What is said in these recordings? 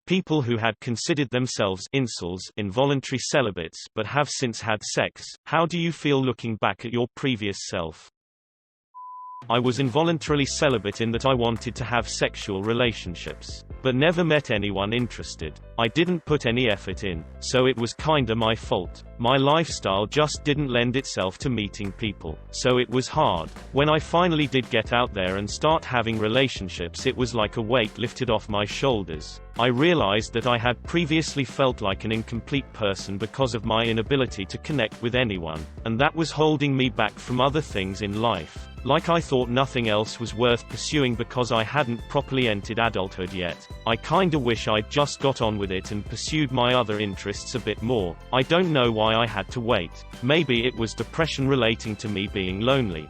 People who had considered themselves incels, involuntary celibates, but have since had sex. How do you feel looking back at your previous self? I was involuntarily celibate in that I wanted to have sexual relationships, but never met anyone interested. I didn't put any effort in, so it was kinda my fault. My lifestyle just didn't lend itself to meeting people, so it was hard. When I finally did get out there and start having relationships, it was like a weight lifted off my shoulders. I realized that I had previously felt like an incomplete person because of my inability to connect with anyone, and that was holding me back from other things in life. Like I thought nothing else was worth pursuing because I hadn't properly entered adulthood yet. I kinda wish I'd just got on with it and pursued my other interests a bit more. I don't know why I had to wait. Maybe it was depression relating to me being lonely.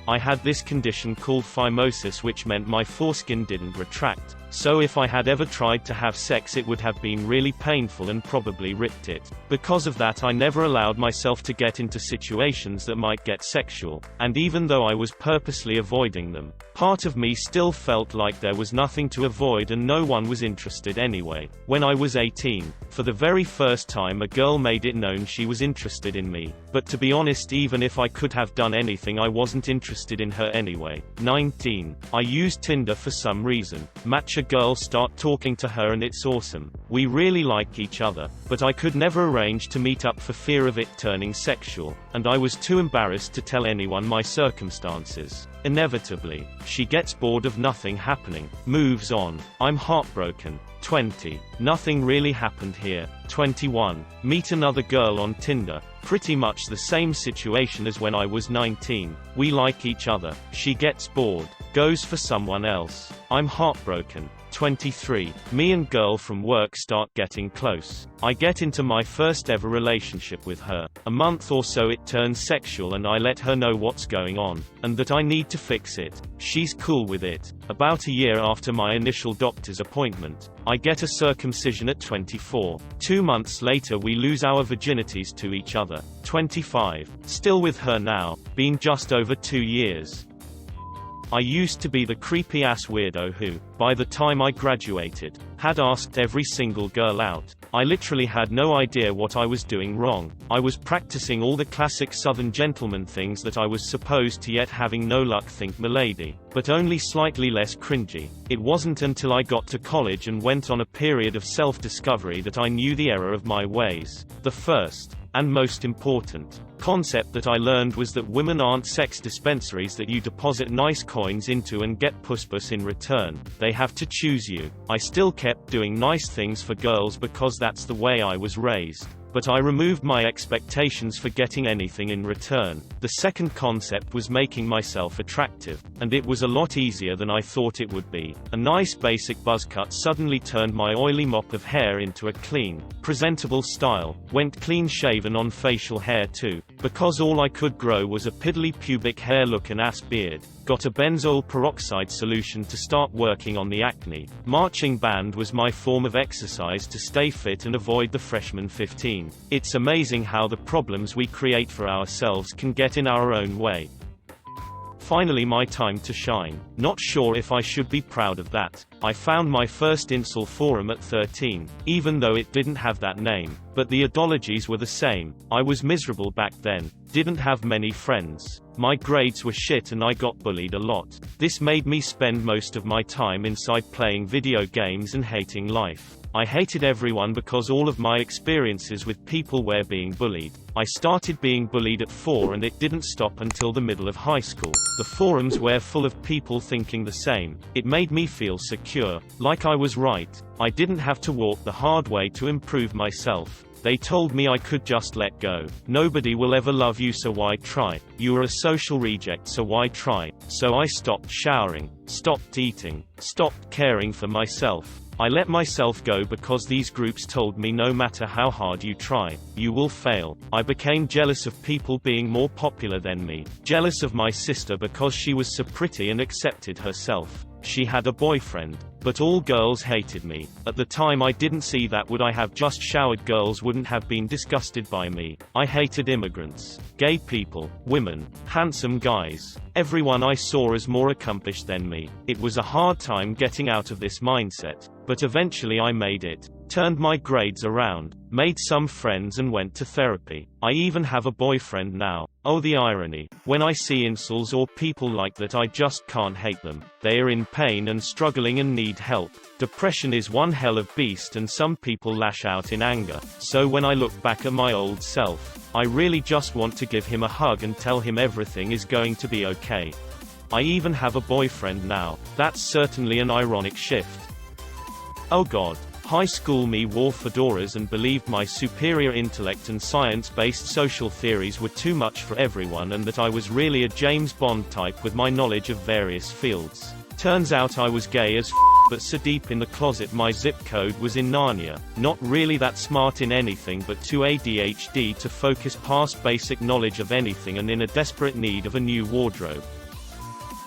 I had this condition called phimosis, which meant my foreskin didn't retract. So if I had ever tried to have sex, it would have been really painful and probably ripped it. Because of that, I never allowed myself to get into situations that might get sexual, and even though I was purposely avoiding them, part of me still felt like there was nothing to avoid and no one was interested anyway. When I was 18, for the very first time a girl made it known she was interested in me, but to be honest, even if I could have done anything, I wasn't interested in her anyway. 19. I used Tinder for some reason. Match a girl, start talking to her, and it's awesome. We really like each other, but I could never arrange to meet up for fear of it turning sexual, and I was too embarrassed to tell anyone my circumstances. Inevitably, she gets bored of nothing happening, moves on. I'm heartbroken. 20. Nothing really happened here. 21. Meet another girl on Tinder. Pretty much the same situation as when I was 19. We like each other. She gets bored, goes for someone else. I'm heartbroken. 23. Me and girl from work start getting close. I get into my first ever relationship with her. A month or so it turns sexual and I let her know what's going on, and that I need to fix it. She's cool with it. About a year after my initial doctor's appointment, I get a circumcision at 24. 2 months later we lose our virginities to each other. 25. Still with her now. Been just over 2 years. I used to be the creepy-ass weirdo who, by the time I graduated, had asked every single girl out. I literally had no idea what I was doing wrong. I was practicing all the classic southern gentleman things that I was supposed to, yet having no luck, think milady, but only slightly less cringy. It wasn't until I got to college and went on a period of self-discovery that I knew the error of my ways. The first, and most important, concept that I learned was that women aren't sex dispensaries that you deposit nice coins into and get puss in return. They have to choose you. I still kept doing nice things for girls because that's the way I was raised, but I removed my expectations for getting anything in return. The second concept was making myself attractive, and it was a lot easier than I thought it would be. A nice basic buzz cut suddenly turned my oily mop of hair into a clean, presentable style. Went clean shaven on facial hair too, because all I could grow was a piddly pubic hair look and ass beard. Got a benzoyl peroxide solution to start working on the acne. Marching band was my form of exercise to stay fit and avoid the freshman 15. It's amazing how the problems we create for ourselves can get in our own way. Finally, my time to shine. Not sure if I should be proud of that. I found my first incel forum at 13, even though it didn't have that name, but the ideologies were the same. I was miserable back then, didn't have many friends. My grades were shit and I got bullied a lot. This made me spend most of my time inside playing video games and hating life. I hated everyone because all of my experiences with people were being bullied. I started being bullied at 4 and it didn't stop until the middle of high school. The forums were full of people thinking the same. It made me feel secure, like I was right. I didn't have to walk the hard way to improve myself. They told me I could just let go. Nobody will ever love you, so why try? You are a social reject, so why try? So I stopped showering, stopped eating, stopped caring for myself. I let myself go because these groups told me no matter how hard you try, you will fail. I became jealous of people being more popular than me. Jealous of my sister because she was so pretty and accepted herself. She had a boyfriend, but all girls hated me. At the time I didn't see that. Would I have just showered, girls wouldn't have been disgusted by me. I hated immigrants, gay people, women, handsome guys, everyone I saw as more accomplished than me. It was a hard time getting out of this mindset. But eventually I made it. Turned my grades around, made some friends and went to therapy. I even have a boyfriend now. Oh, the irony. When I see incels or people like that, I just can't hate them. They are in pain and struggling and need help. Depression is one hell of beast and some people lash out in anger. So when I look back at my old self, I really just want to give him a hug and tell him everything is going to be okay. I even have a boyfriend now. That's certainly an ironic shift. Oh God. High school me wore fedoras and believed my superior intellect and science-based social theories were too much for everyone and that I was really a James Bond type with my knowledge of various fields. Turns out I was gay as but so deep in the closet my zip code was in Narnia. Not really that smart in anything but too ADHD to focus past basic knowledge of anything and in a desperate need of a new wardrobe.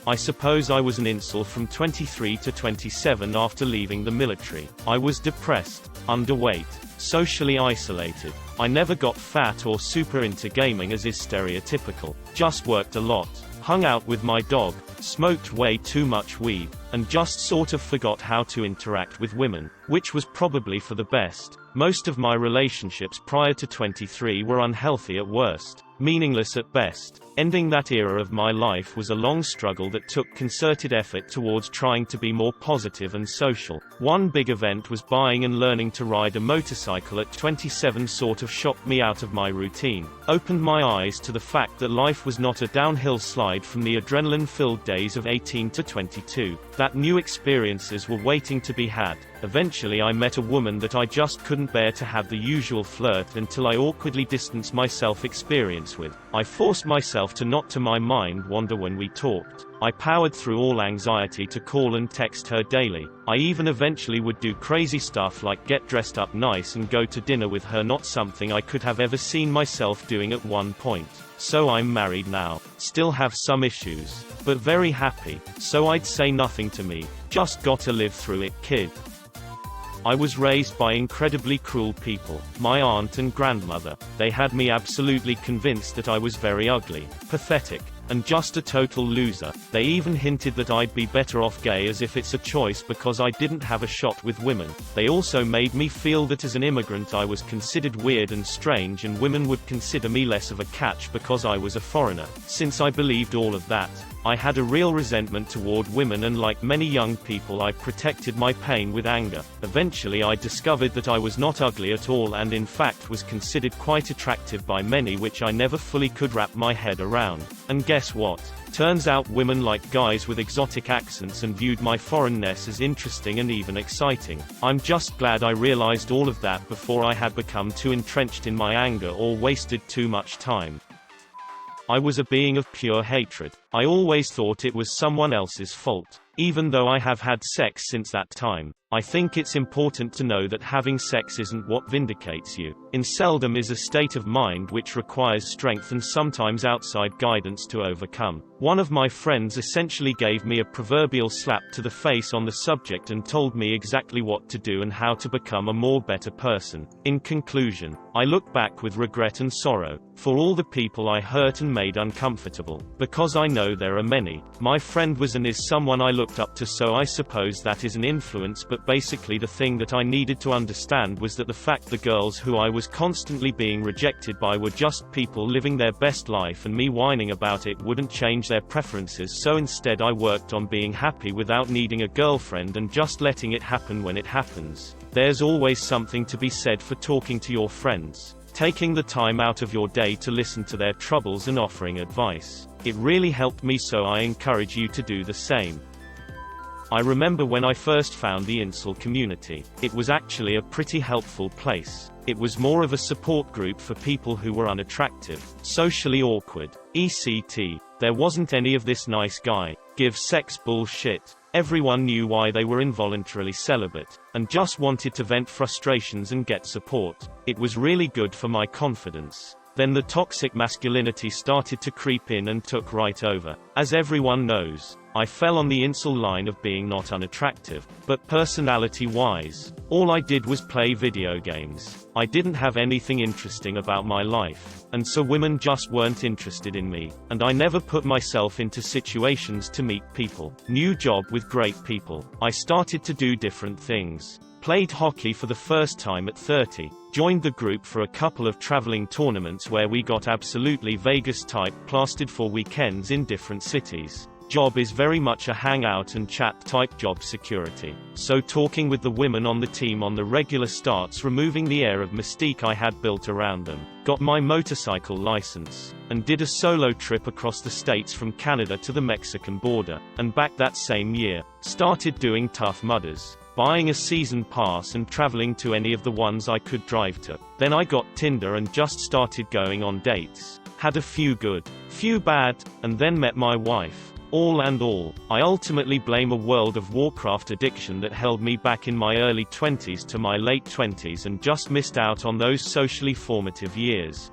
I suppose I was an incel from 23 to 27 after leaving the military. I was depressed, underweight, socially isolated. I never got fat or super into gaming as is stereotypical. Just worked a lot, hung out with my dog, smoked way too much weed, and just sort of forgot how to interact with women, which was probably for the best. Most of my relationships prior to 23 were unhealthy at worst, meaningless at best. Ending that era of my life was a long struggle that took concerted effort towards trying to be more positive and social. One big event was buying and learning to ride a motorcycle at 27 sort of shocked me out of my routine, opened my eyes to the fact that life was not a downhill slide from the adrenaline-filled days of 18 to 22, that new experiences were waiting to be had. Eventually I met a woman that I just couldn't bear to have the usual flirt until I awkwardly distanced myself experience with. I forced myself to not to my mind wander when we talked. I powered through all anxiety to call and text her daily. I even eventually would do crazy stuff like get dressed up nice and go to dinner with her, not something I could have ever seen myself doing at one point. So I'm married now. Still have some issues, but very happy. So I'd say nothing to me. Just gotta live through it, kid. I was raised by incredibly cruel people. My aunt and grandmother. They had me absolutely convinced that I was very ugly, pathetic, and just a total loser. They even hinted that I'd be better off gay as if it's a choice because I didn't have a shot with women. They also made me feel that as an immigrant I was considered weird and strange and women would consider me less of a catch because I was a foreigner. Since I believed all of that, I had a real resentment toward women and like many young people I protected my pain with anger. Eventually I discovered that I was not ugly at all and in fact was considered quite attractive by many, which I never fully could wrap my head around. And guess what? Turns out women like guys with exotic accents and viewed my foreignness as interesting and even exciting. I'm just glad I realized all of that before I had become too entrenched in my anger or wasted too much time. I was a being of pure hatred. I always thought it was someone else's fault. Even though I have had sex since that time, I think it's important to know that having sex isn't what vindicates you. Inceldom is a state of mind which requires strength and sometimes outside guidance to overcome. One of my friends essentially gave me a proverbial slap to the face on the subject and told me exactly what to do and how to become a more better person. In conclusion, I look back with regret and sorrow for all the people I hurt and made uncomfortable, because I know there are many. My friend was and is someone I looked up to, so I suppose that is an influence, but basically the thing that I needed to understand was that the fact the girls who I was constantly being rejected by were just people living their best life and me whining about it wouldn't change their preferences, so instead I worked on being happy without needing a girlfriend and just letting it happen when it happens. There's always something to be said for talking to your friends, taking the time out of your day to listen to their troubles and offering advice. It really helped me, so I encourage you to do the same. I remember when I first found the incel community. It was actually a pretty helpful place. It was more of a support group for people who were unattractive, socially awkward, etc. There wasn't any of this nice guy, give sex bullshit. Everyone knew why they were involuntarily celibate, and just wanted to vent frustrations and get support. It was really good for my confidence. Then the toxic masculinity started to creep in and took right over. As everyone knows, I fell on the incel line of being not unattractive, but personality-wise, all I did was play video games. I didn't have anything interesting about my life, and so women just weren't interested in me, and I never put myself into situations to meet people. New job with great people. I started to do different things. Played hockey for the first time at 30. Joined the group for a couple of traveling tournaments where we got absolutely Vegas-type plastered for weekends in different cities. Job is very much a hangout and chat type job, security. So talking with the women on the team on the regular starts removing the air of mystique I had built around them. Got my motorcycle license, and did a solo trip across the states from Canada to the Mexican border, and back that same year. Started doing Tough Mudders, buying a season pass and traveling to any of the ones I could drive to. Then I got Tinder and just started going on dates. Had a few good, few bad, and then met my wife. All and all, I ultimately blame a World of Warcraft addiction that held me back in my early 20s to my late 20s and just missed out on those socially formative years.